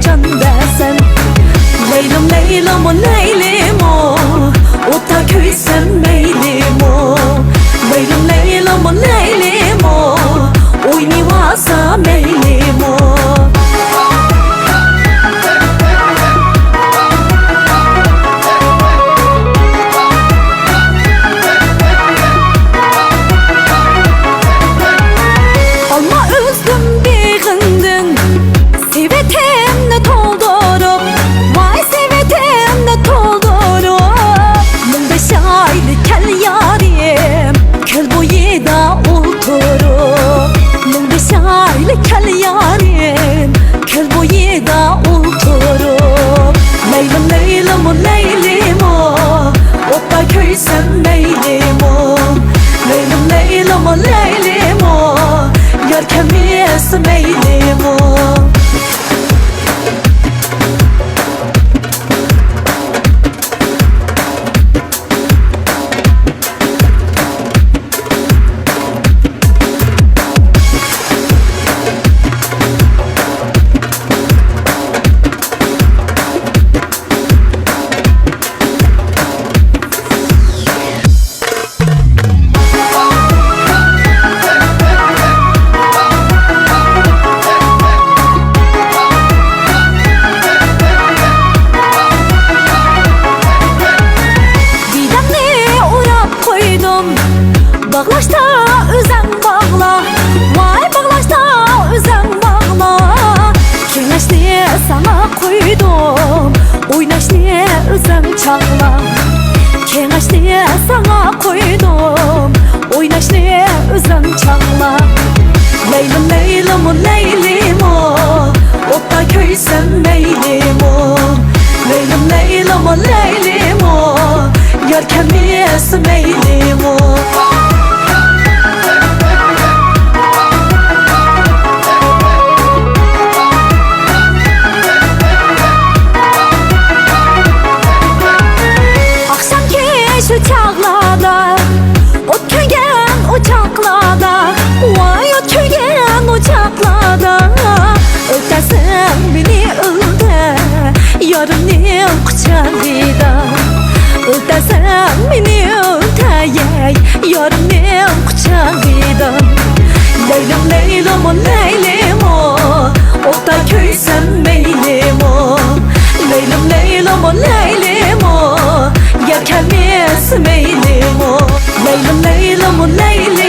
can desen. Leylim leylim o leylim o, ota köysem meylim o. Leylim leylim o leylim o, oynayvasa meylim o. Alma üzdüm biğindin, sevetemni toldurup, vay sevetemni toldurup. Mın beş aylık kel yarim, kel boyida oturup. Mın beş aylık kel yarim, kel boyida oturup. Leylim leylim o leylim o, otta köysem meylim o. Leylim leylim o leylim o, görkemiz meylim o. Bağlaşta özem bağla, vay bağlaşta özem bağla. Kengaşni sana koydum, oynaşni özem çağla. Kengaşni sana koydum, oynaşni özem çağla. Leylim leylim o leylim o, otta köysem meylim o. Leylim leylim o leylim o, görkemiz meylim o. Şu çağlarda, ot köygen ocaklarda, vay ot köygen ocaklarda. Ötersen beni ölte, yarımın kucağıyla. Ötersen beni ölte, yarımın kucağıyla. Leylim leylim o leylim o, otta köysem meylim o. Leylim leylim o leylim o, görkemiz meylim o. Leylim leylim o leylim